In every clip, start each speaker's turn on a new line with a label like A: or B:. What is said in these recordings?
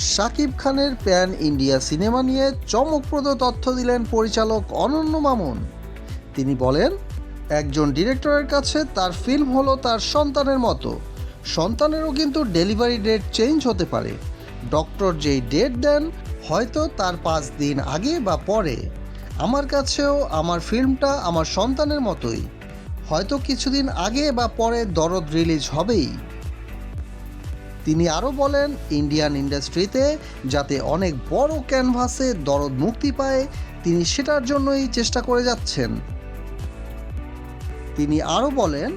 A: শাকিব খানের pan India cinema নিয়ে চমকপ্রদ তথ্য দিলেন পরিচালক অনন্য মামুন। তিনি বলেন, একজন ডিরেক্টরের কাছে তার ফিল্ম হলো তার সন্তানের মতো। সন্তানেরও কিন্তু ডেলিভারি ডেট চেঞ্জ হতে পারে। ডক্টর যেই ডেট দেন হয়তো তার 5 দিন আগে বা পরে। আমার কাছেও আমার ফিল্মটা আমার সন্তানের মতোই। হয়তো কিছুদিন আগে বা পরে দরদ রিলিজ হবেই। তিনি আরও বলেন, ইন্ডিয়ান ইন্ডাস্ট্রিতে যাতে অনেক বড় ক্যানভাসে দরদ মুক্তি পায়, তিনি সেটার জন্যই চেষ্টা করে যাচ্ছেন। তিনি আরও বলেন,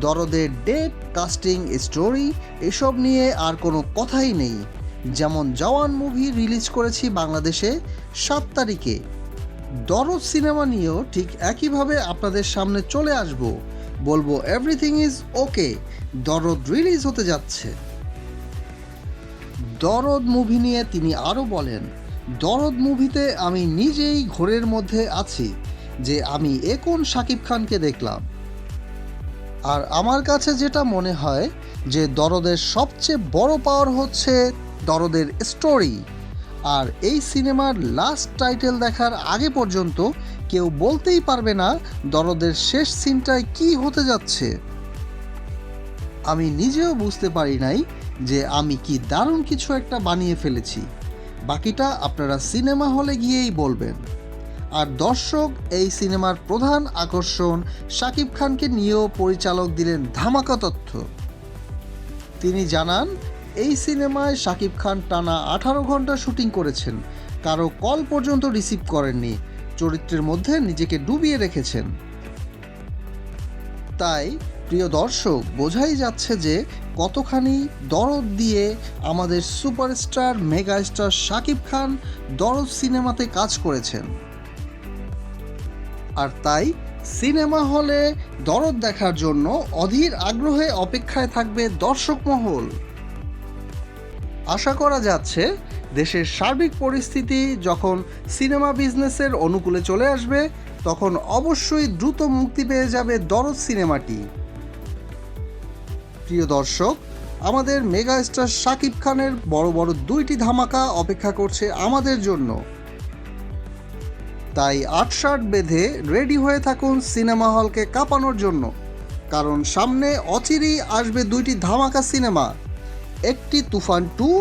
A: দরদের ডেট, কাস্টিং, স্টোরি এসব নিয়ে আর কোনো কথাই নেই। যেমন জওয়ান মুভি রিলিজ করেছি বাংলাদেশে 7 তারিখে, দরদ সিনেমা নিয়েও ঠিক একইভাবে আপনাদের সামনে চলে আসব, বলবো এভরিথিং ইজ ওকে, দরদ রিলিজ হতে যাচ্ছে। দরদ মুভি নিয়ে তিনি আরও বলেন, দরদ মুভিতে আমি নিজেই ঘোরের মধ্যে আছি যে আমি কোন শাকিব খানকে দেখলাম। আর আমার কাছে যেটা মনে হয় যে দরদের সবচেয়ে বড় পাওয়ার হচ্ছে দরদের স্টোরি। আর এই সিনেমার লাস্ট টাইটেল দেখার আগে পর্যন্ত কেউ বলতেই পারবে না দরদের শেষ সিনটায় কী হতে যাচ্ছে। আমি নিজেও বুঝতে পারি নাই যে আমি কি দারুণ কিছু একটা বানিয়ে ফেলেছি। বাকিটা আপনারা সিনেমা হলে গিয়েই বলবেন। আর দর্শক, এই সিনেমার প্রধান আকর্ষণ শাকিব খানকে নিয়েও পরিচালক দিলেন ধামাকা তথ্য। তিনি জানান, এই সিনেমায় শাকিব খান টানা 18 ঘন্টা শুটিং করেছেন, কারো কল পর্যন্ত রিসিভ করেননি, চরিত্রের মধ্যে নিজেকে ডুবিয়ে রেখেছেন। তাই প্রিয় দর্শক, বোঝাই যাচ্ছে যে কতখানি দরদ দিয়ে আমাদের সুপারস্টার মেগাস্টার শাকিব খান দরদ সিনেমাতে কাজ করেছেন। আর তাই সিনেমা হলে দরদ দেখার জন্য অধীর আগ্রহে অপেক্ষায় থাকবে দর্শক মহল। আশা করা যাচ্ছে দেশের সার্বিক পরিস্থিতি যখন সিনেমা বিজনেসের অনুকূলে চলে আসবে, তখন অবশ্যই দ্রুত মুক্তি পেয়ে যাবে দরদ সিনেমাটি। প্রিয় দর্শক, আমাদের মেগাস্টার শাকিব খানের বড় বড় 2টি ধামাকা অপেক্ষা করছে আমাদের জন্য। তাই 8 বেঁধে রেডি হয়ে থাকুন সিনেমা হলকে কাঁপানোর জন্য, কারণ সামনে অচিরেই আসবে 2টি ধামাকা সিনেমা। একটি তুফান 2,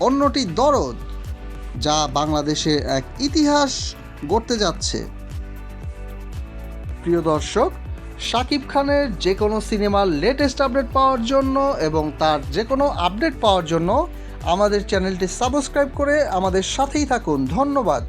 A: অন্যটি দরদ, যা বাংলাদেশে এক ইতিহাস গড়তে যাচ্ছে। প্রিয় দর্শক, শাকিব খানের যে কোনো সিনেমার লেটেস্ট আপডেট পাওয়ার জন্য এবং তার যে কোনো আপডেট পাওয়ার জন্য আমাদের চ্যানেলটি সাবস্ক্রাইব করে আমাদের সাথেই থাকুন। ধন্যবাদ।